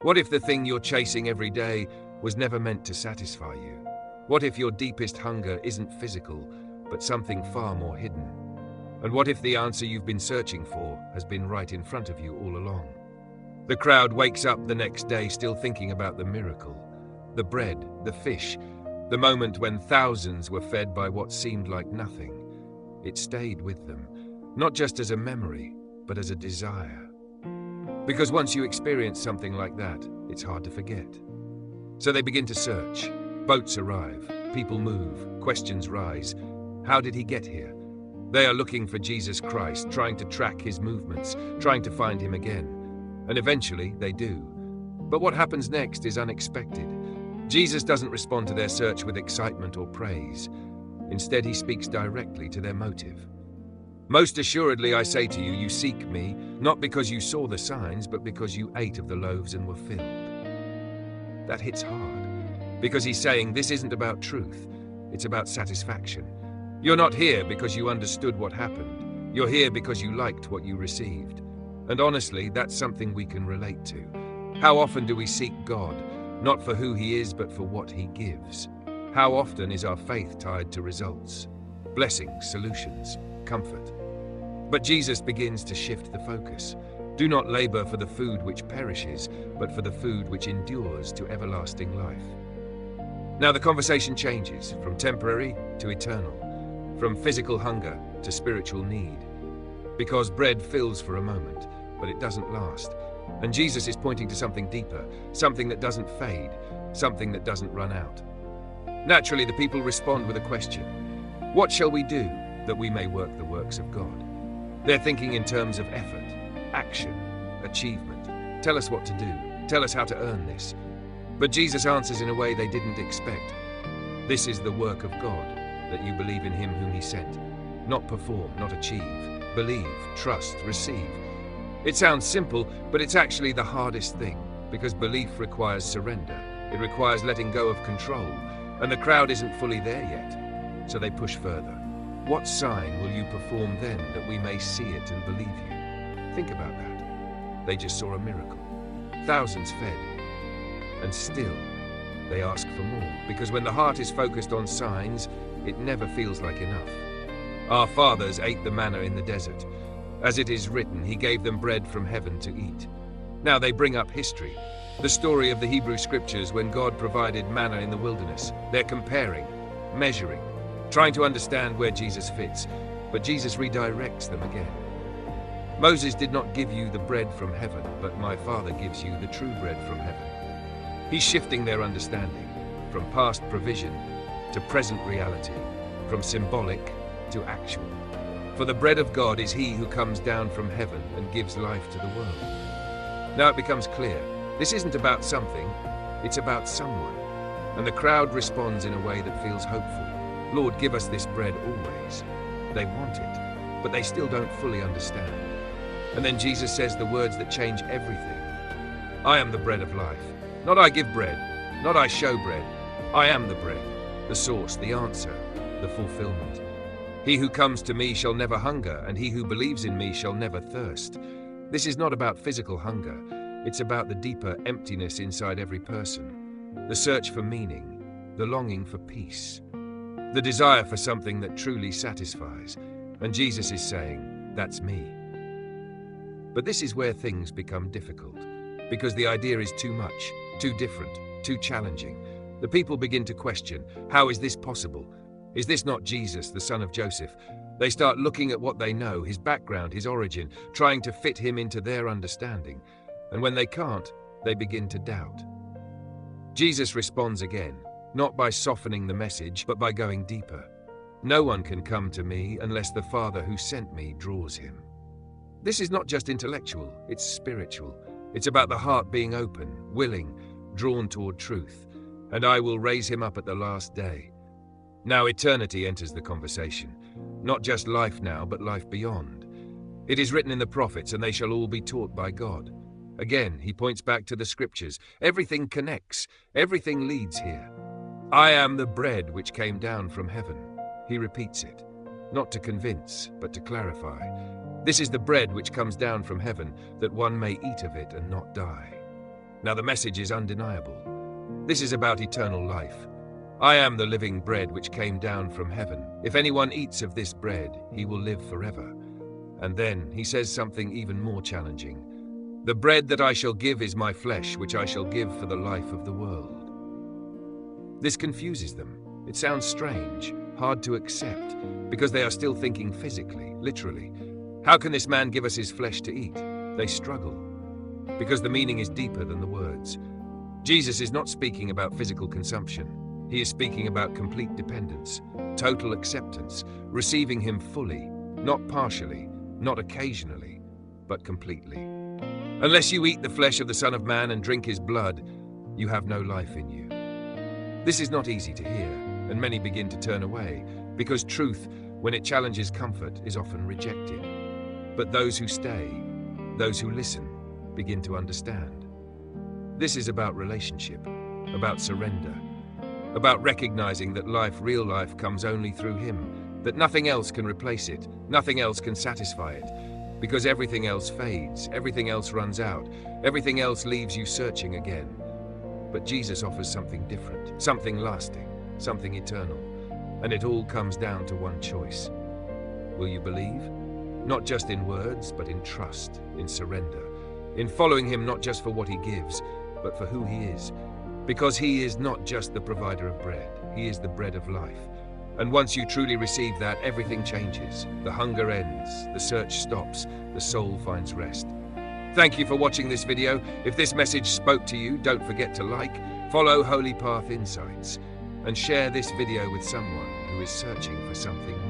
What if the thing you're chasing every day was never meant to satisfy you? What if your deepest hunger isn't physical, but something far more hidden? And what if the answer you've been searching for has been right in front of you all along? The crowd wakes up the next day still thinking about the miracle, the bread, the fish, the moment when thousands were fed by what seemed like nothing. It stayed with them, not just as a memory, but as a desire. Because once you experience something like that, it's hard to forget. So they begin to search. Boats arrive, people move, questions rise. How did he get here? They are looking for Jesus Christ, trying to track his movements, trying to find him again. And eventually they do. But what happens next is unexpected. Jesus doesn't respond to their search with excitement or praise. Instead, he speaks directly to their motive. Most assuredly, I say to you, you seek me, not because you saw the signs, but because you ate of the loaves and were filled. That hits hard, because he's saying this isn't about truth, it's about satisfaction. You're not here because you understood what happened. You're here because you liked what you received. And honestly, that's something we can relate to. How often do we seek God, not for who he is, but for what he gives? How often is our faith tied to results, blessings, solutions, comfort? But Jesus begins to shift the focus. Do not labor for the food which perishes, but for the food which endures to everlasting life. Now the conversation changes from temporary to eternal, from physical hunger to spiritual need. Because bread fills for a moment, but it doesn't last. And Jesus is pointing to something deeper, something that doesn't fade, something that doesn't run out. Naturally, the people respond with a question. What shall we do that we may work the works of God? They're thinking in terms of effort, action, achievement. Tell us what to do. Tell us how to earn this. But Jesus answers in a way they didn't expect. This is the work of God, that you believe in him whom he sent. Not perform, not achieve. Believe, trust, receive. It sounds simple, but it's actually the hardest thing, because belief requires surrender. It requires letting go of control, and the crowd isn't fully there yet. So they push further. What sign will you perform then that we may see it and believe you? Think about that. They just saw a miracle. Thousands fed. And still, they ask for more, because when the heart is focused on signs, it never feels like enough. Our fathers ate the manna in the desert. As it is written, he gave them bread from heaven to eat. Now they bring up history, the story of the Hebrew scriptures when God provided manna in the wilderness. They're comparing, measuring, trying to understand where Jesus fits, but Jesus redirects them again. Moses did not give you the bread from heaven, but my Father gives you the true bread from heaven. He's shifting their understanding from past provision to present reality, from symbolic to actual. For the bread of God is he who comes down from heaven and gives life to the world. Now it becomes clear, this isn't about something, it's about someone. And the crowd responds in a way that feels hopeful. Lord, give us this bread always. They want it, but they still don't fully understand. And then Jesus says the words that change everything. I am the bread of life. Not I give bread, not I show bread. I am the bread, the source, the answer, the fulfillment. He who comes to me shall never hunger, and he who believes in me shall never thirst. This is not about physical hunger. It's about the deeper emptiness inside every person. The search for meaning, the longing for peace, the desire for something that truly satisfies. And Jesus is saying, that's me. But this is where things become difficult, because the idea is too much, too different, too challenging. The people begin to question, how is this possible? Is this not Jesus, the son of Joseph? They start looking at what they know, his background, his origin, trying to fit him into their understanding. And when they can't, they begin to doubt. Jesus responds again, not by softening the message, but by going deeper. No one can come to me unless the Father who sent me draws him. This is not just intellectual, it's spiritual. It's about the heart being open, willing, drawn toward truth. And I will raise him up at the last day. Now eternity enters the conversation. Not just life now, but life beyond. It is written in the prophets, and they shall all be taught by God. Again, he points back to the scriptures. Everything connects. Everything leads here. I am the bread which came down from heaven. He repeats it, not to convince, but to clarify. This is the bread which comes down from heaven, that one may eat of it and not die. Now the message is undeniable. This is about eternal life. I am the living bread which came down from heaven. If anyone eats of this bread, he will live forever. And then he says something even more challenging. The bread that I shall give is my flesh, which I shall give for the life of the world. This confuses them. It sounds strange, hard to accept, because they are still thinking physically, literally. How can this man give us his flesh to eat? They struggle, because the meaning is deeper than the words. Jesus is not speaking about physical consumption. He is speaking about complete dependence, total acceptance, receiving him fully, not partially, not occasionally, but completely. Unless you eat the flesh of the Son of Man and drink his blood, you have no life in you. This is not easy to hear, and many begin to turn away, because truth, when it challenges comfort, is often rejected. But those who stay, those who listen, begin to understand. This is about relationship, about surrender, about recognizing that life, real life, comes only through him, that nothing else can replace it, nothing else can satisfy it, because everything else fades, everything else runs out, everything else leaves you searching again. But Jesus offers something different, something lasting, something eternal, and it all comes down to one choice. Will you believe? Not just in words, but in trust, in surrender, in following him not just for what he gives, but for who he is. Because he is not just the provider of bread, he is the bread of life. And once you truly receive that, everything changes. The hunger ends, the search stops, the soul finds rest. Thank you for watching this video. If this message spoke to you, don't forget to like, follow Holy Path Insights, and share this video with someone who is searching for something more.